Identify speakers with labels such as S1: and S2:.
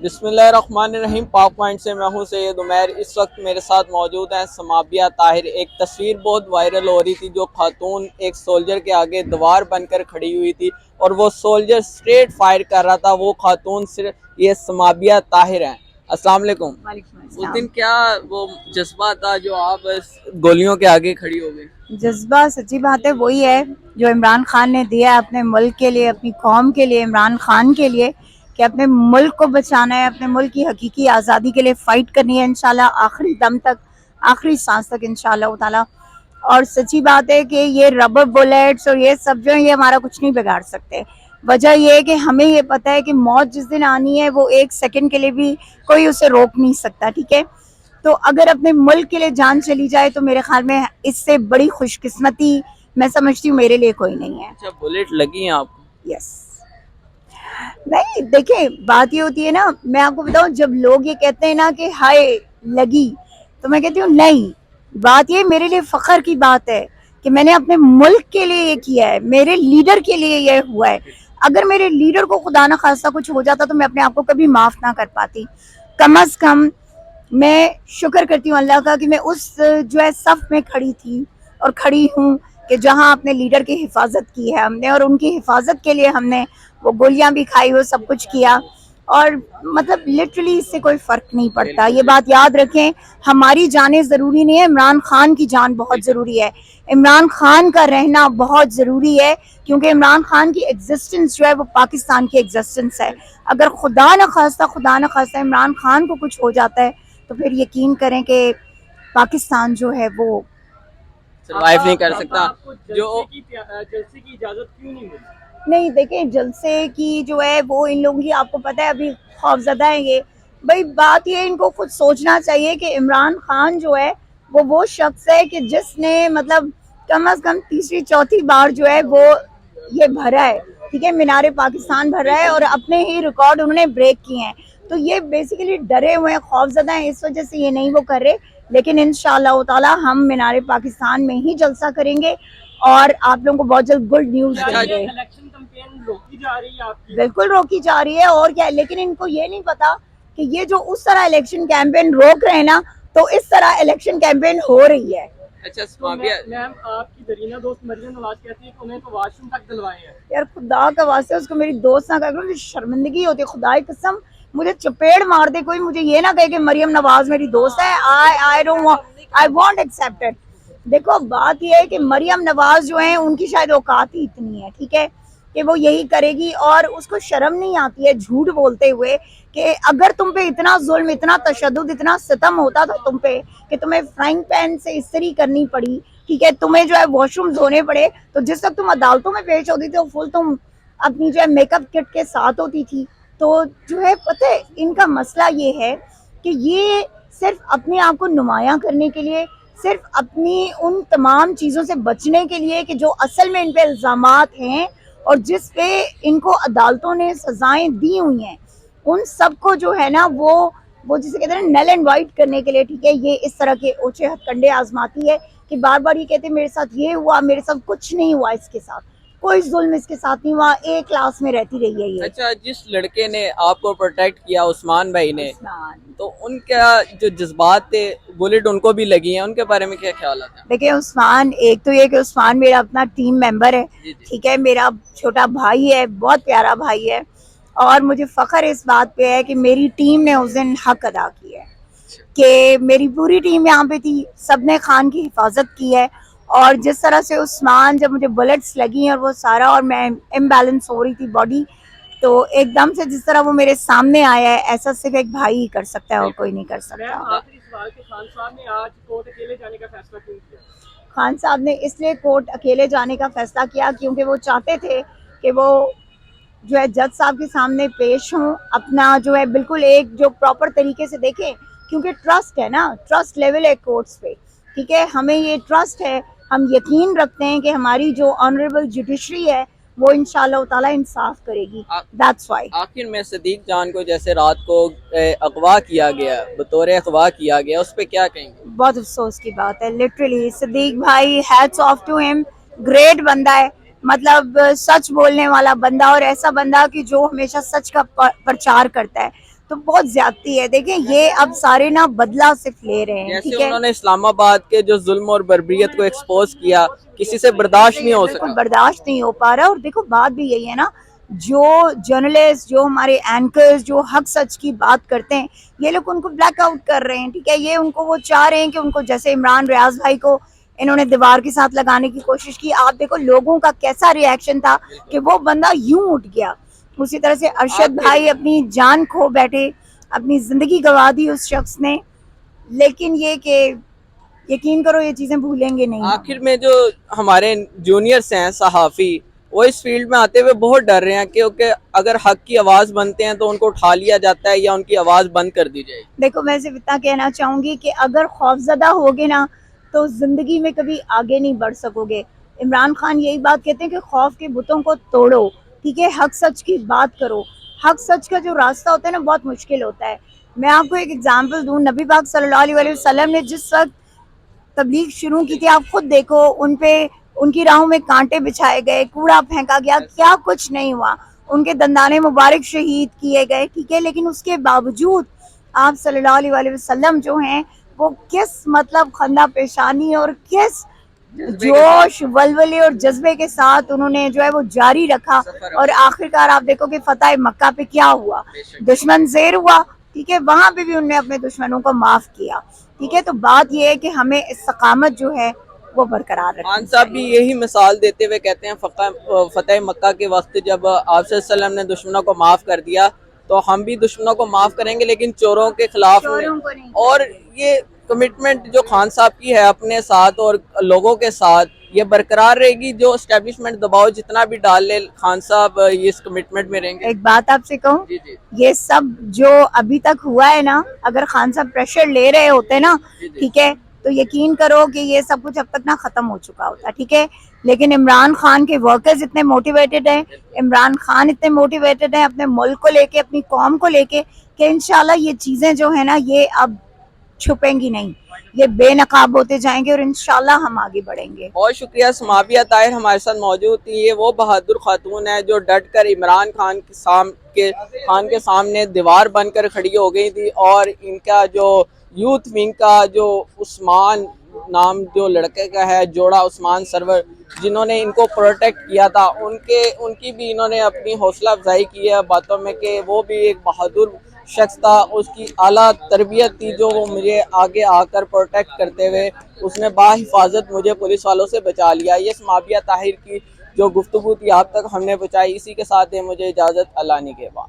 S1: बिस्मिल्लाहिर्रहमानिर्रहीम। पाक पॉइंट से मैं हूं सैयद उमैर। इस वक्त मेरे साथ मौजूद हैं समाबिया ताहिर। एक तस्वीर बहुत वायरल हो रही थी, जो खातून एक सोल्जर के आगे दीवार बनकर खड़ी हुई थी और वो सोल्जर स्ट्रेट फायर कर रहा था। वो खातून सिर्फ ये समाबिया ताहिर हैं। अस्सलाम वालेकुम। उस दिन क्या वो जज्बा था जो आप गोलियों के आगे खड़ी हो गई?
S2: जज्बा सच्ची बात है वही है जो इमरान खान ने दिया है अपने मुल्क के लिए, अपनी कौम के लिए, इमरान खान के लिए, कि अपने मुल्क को बचाना है, अपने मुल्क की हकीकी आज़ादी के लिए फ़ाइट करनी है इंशाल्लाह आखिरी दम तक, आखिरी सांस तक इंशाल्लाह ताला। और सच्ची बात है कि ये रबर बुलेट्स और ये सब जो है ये हमारा कुछ नहीं बिगाड़ सकते। वजह यह है कि हमें ये पता है कि मौत जिस दिन आनी है वो एक सेकंड के लिए भी कोई उसे रोक नहीं सकता, ठीक है। तो अगर अपने मुल्क के लिए जान चली जाए तो मेरे ख्याल में इससे बड़ी खुशकिस्मती मैं समझती हूँ मेरे लिए कोई नहीं है।
S1: अच्छा, बुलेट लगी हैं आपको?
S2: यस। नहीं देखिए, बात ये होती है ना, मैं आपको बताऊं, जब लोग ये कहते हैं ना कि हाय लगी, तो मैं कहती हूँ नहीं, बात ये मेरे लिए फख्र की बात है कि मैंने अपने मुल्क के लिए ये किया है, मेरे लीडर के लिए ये हुआ है। अगर मेरे लीडर को खुदा ना खास्ता कुछ हो जाता तो मैं अपने आप को कभी माफ ना कर पाती। कम अज कम मैं शुक्र करती हूँ अल्लाह का कि मैं उस जो है सफ में खड़ी थी और खड़ी हूँ कि जहाँ अपने लीडर की हिफाजत की है हमने, और उनकी हिफाजत के लिए हमने वो गोलियां भी खाई, वो सब कुछ किया। और मतलब लिटरली इससे कोई फर्क नहीं पड़ता, ये बात याद रखें। हमारी जानें ज़रूरी नहीं है, इमरान खान की जान बहुत ज़रूरी है, इमरान खान का रहना बहुत ज़रूरी है, क्योंकि इमरान खान की एग्जिस्टेंस जो है वो पाकिस्तान की एग्जिस्टेंस है। अगर खुदा न खास्ता इमरान खान को कुछ हो जाता है तो फिर यकीन करें कि पाकिस्तान जो है वो
S1: सरवाइव नहीं कर सकता। जो
S3: जलसे की इजाजत क्यों नहीं मिली?
S2: नहीं, देखें, जलसे की जो है वो इन लोगों की, आपको पता है अभी खौफजदा है ये। भाई बात ये, इनको खुद सोचना चाहिए कि इमरान खान जो है वो शख्स है कि जिसने मतलब कम अज कम तीसरी चौथी बार जो है वो ये भरा है, ठीक है, मीनारे पाकिस्तान भर रहा है और अपने ही रिकॉर्ड उन्होंने ब्रेक किए हैं। तो ये बेसिकली डरे हुए हैं, खौफजदा हैं, इस वजह से ये नहीं वो कर रहे। लेकिन इंशाअल्लाह ताला हम मीनारे पाकिस्तान में ही जलसा करेंगे और आप लोगों को बहुत जल्द गुड न्यूज देंगे।
S3: इलेक्शन कैंपेन रोकी जा रही है आपकी?
S2: बिल्कुल रोकी जा रही है, और क्या है, लेकिन इनको ये नहीं पता कि ये जो उस तरह इलेक्शन कैंपेन रोक रहे हैं ना, तो इस तरह इलेक्शन कैंपेन हो रही है।
S1: अच्छा
S3: तो मैम आपकी दरीना दोस्त मरियम नवाज कहती है कि उन्हें तो वॉशरूम तक दिलवाए हैं।
S2: यार खुदा का वास्ते उसको मेरी दोस्त ना करो, शर्मिंदगी होती है, खुदा की कसम मुझे चपेड़ मार दे कोई, मुझे ये ना कहे कि मरियम नवाज मेरी दोस्त है। I don't, I want accept it. देखो बात ये है कि मरियम नवाज जो है उनकी शायद औकात ही इतनी है, ठीक है, कि वो यही करेगी, और उसको शर्म नहीं आती है झूठ बोलते हुए कि अगर तुम पे इतना जुल्म, इतना तशद्दुद, इतना सितम होता था तुम पे कि तुम्हें फ्राइंग पैन से इस्त्री करनी पड़ी, ठीक है, तुम्हें जो है वॉशरूम धोने पड़े, तो जिस वक्त तुम अदालतों में पेश होती थी तो फुल तुम अपनी जो है मेकअप किट के साथ होती थी। तो जो है पता है इनका मसला ये है कि ये सिर्फ अपने आप को नुमायां करने के लिए, सिर्फ अपनी उन तमाम चीज़ों से बचने के लिए कि जो असल में इन पे इल्ज़ामात हैं और जिस पे इनको अदालतों ने सजाएं दी हुई हैं, उन सबको जो है ना वो जिसे कहते हैं नल एंड वाइट करने के लिए, ठीक है, ये इस तरह के ओछे हथकंडे आजमाती है कि बार बार ये कहते हैं मेरे साथ ये हुआ, मेरे साथ कुछ नहीं हुआ, इसके साथ कोई जुल्म इसके साथ नहीं हुआ, एक क्लास में रहती रही है ये।
S1: अच्छा, जिस लड़के ने आपको प्रोटेक्ट किया, उस्मान भाई ने, तो उनका जो जज्बात थे, बुलेट उनको भी लगी है, उनके बारे में क्या ख्याल आता है?
S2: देखिए उस्मान, एक तो ये कि उस्मान मेरा अपना टीम मेंबर है, ठीक है, मेरा छोटा भाई है, बहुत प्यारा भाई है, और मुझे फख्र इस बात पे है कि मेरी टीम ने उस दिन हक अदा किया है कि मेरी पूरी टीम यहाँ पे थी, सबने खान की हिफाजत की है। और जिस तरह से उस्मान, जब मुझे बुलेट्स लगी और वो सारा, और मैं इम्बैलेंस हो रही थी बॉडी, तो एकदम से जिस तरह वो मेरे सामने आया है, ऐसा सिर्फ एक भाई ही कर सकता है और कोई नहीं कर सकता।
S3: आखिरी सवाल कि खान साहब ने आज कोर्ट अकेले जाने का फैसला क्यों किया?
S2: खान साहब ने इसलिए कोर्ट अकेले जाने का फैसला किया क्योंकि वो चाहते थे कि वो जो है जज साहब के सामने पेश हों, अपना जो है बिल्कुल एक जो प्रॉपर तरीके से देखें, क्योंकि ट्रस्ट है ना, ट्रस्ट लेवल है कोर्ट्स पे, ठीक है, हमें ये ट्रस्ट है, हम यकीन रखते हैं कि हमारी जो ऑनरेबल जुडिशरी है वो इंशाल्लाह ताला इंसाफ करेगी। That's why.
S1: आखिर में सदीक जान को जैसे रात को अगवा किया गया, बतौर अगवा किया गया, उस पर क्या कहेंगे?
S2: बहुत अफसोस की बात है, लिटरली सदीक भाई, hats off to him, great बंदा है, मतलब सच बोलने वाला बंदा और ऐसा बंदा कि जो हमेशा सच का प्रचार करता है, तो बहुत ज्यादती है। देखिए ये अब सारे ना बदला सिर्फ ले रहे हैं,
S1: जैसे
S2: ठीक है।
S1: उन्होंने इस्लामाबाद के जो जुल्म और बर्बरियत को एक्सपोज किया, किसी से बर्दाश्त नहीं हो
S2: बिल्कुल
S1: सका।
S2: बर्दाश्त नहीं हो पा रहा। और देखो बात भी यही है ना, जो जर्नलिस्ट, जो हमारे एंकर्स, जो हक सच की बात करते हैं, ये लोग उनको ब्लैक आउट कर रहे हैं, ठीक है। ये उनको, वो चाह रहे हैं कि उनको, जैसे इमरान रियाज भाई को इन्होंने दीवार के साथ लगाने की कोशिश की, आप देखो लोगों का कैसा रिएक्शन था कि वो बंदा यूं उठ गया। उसी तरह से अरशद भाई अपनी जान खो बैठे, अपनी जिंदगी गंवा दी उस शख्स ने। लेकिन ये कि यकीन करो ये चीजें भूलेंगे नहीं।
S1: आखिर में जो हमारे जूनियर्स हैं सहाफ़ी, वो इस फील्ड में आते हुए बहुत डर रहे हैं, क्योंकि अगर हक की आवाज़ बनते हैं तो उनको उठा लिया जाता है या उनकी आवाज़ बंद कर दी जाएगी।
S2: देखो मैं सिर्फ इतना कहना चाहूंगी कि अगर खौफजदा होगे ना तो जिंदगी में कभी आगे नहीं बढ़ सकोगे। इमरान खान यही बात कहते हैं कि खौफ के बुतों को तोड़ो, ठीक है, हक सच की बात करो। हक सच का जो रास्ता होता है ना, बहुत मुश्किल होता है। मैं आपको एक एग्जांपल दूं, नबी पाक सल्लल्लाहु अलैहि वसल्लम ने जिस वक्त तबलीग शुरू की थी, आप खुद देखो, उन पे, उनकी राहों में कांटे बिछाए गए, कूड़ा फेंका गया, क्या कुछ नहीं हुआ। उनके दंदाने मुबारक शहीद किए गए, ठीक है। लेकिन उसके बावजूद आप सल्लल्लाहु अलैहि वसल्लम जो हैं वो किस मतलब खंदा पेशानी और किस जोश, वलवले और जज्बे के साथ उन्होंने जो है वो जारी रखा। और आखिरकार आप देखो कि फतेह मक्का पे क्या हुआ, दुश्मन ज़ेर हुआ, ठीक है। वहां पे भी उन्होंने अपने दुश्मनों को माफ किया, ठीक है। तो बात यह है कि हमें इस्तकामत जो है वो बरकरार रखनी
S1: खान साहब भी यही मिसाल देते हुए कहते हैं, फतेह मक्का के वक्त जब आप सल्लल्लाहु अलैहि वसल्लम ने दुश्मनों को माफ कर दिया, तो हम भी दुश्मनों को माफ करेंगे, लेकिन चोरों के खिलाफ
S2: चोरों को नहीं।
S1: और ये कमिटमेंट जो खान साहब की है अपने साथ और लोगों के साथ, ये बरकरार रहेगी। जो एस्टेब्लिशमेंट दबाव जितना भी डाल ले, खान साहब ये इस कमिटमेंट में रहेंगे।
S2: एक बात आपसे कहूँ,
S1: जी जी
S2: ये सब जो अभी तक हुआ है ना, अगर खान साहब प्रेशर ले रहे होते ना, ठीक है, तो यकीन करो कि ये सब कुछ अब तक ना खत्म हो चुका होता, ठीक है। लेकिन इमरान खान के वर्कर्स इतने मोटिवेटेड हैं, इमरान खान इतने मोटिवेटेड हैं अपने मुल्क को लेके, अपनी कौम को लेके, कि इंशाल्लाह ये चीजें जो है ना, ये अब छुपेंगी नहीं, ये बेनकाब होते जाएंगे और इंशाल्लाह हम आगे बढ़ेंगे।
S1: बहुत शुक्रिया। समाबिया ताहिर हमारे साथ मौजूद थी। ये वो बहादुर खातून है जो डट कर इमरान खान के सामने दीवार बनकर खड़ी हो गई थी, और इनका जो यूथ विंग का जो उस्मान नाम जो लड़के का है, जोड़ा उस्मान सरवर, जिन्होंने इनको प्रोटेक्ट किया था, उनकी भी इन्होंने अपनी हौसला अफजाई की है बातों में कि वो भी एक बहादुर शख्स था। उसकी आला तरबियत थी जो वो मुझे आगे आकर प्रोटेक्ट करते हुए उसने बाहिफाजत मुझे पुलिस वालों से बचा लिया। ये समाबिया ताहिर की जो गुफ्तगू थी आप तक हमने पहुँचाई। इसी के साथ मुझे इजाज़त, अल्लाह ने के बाद।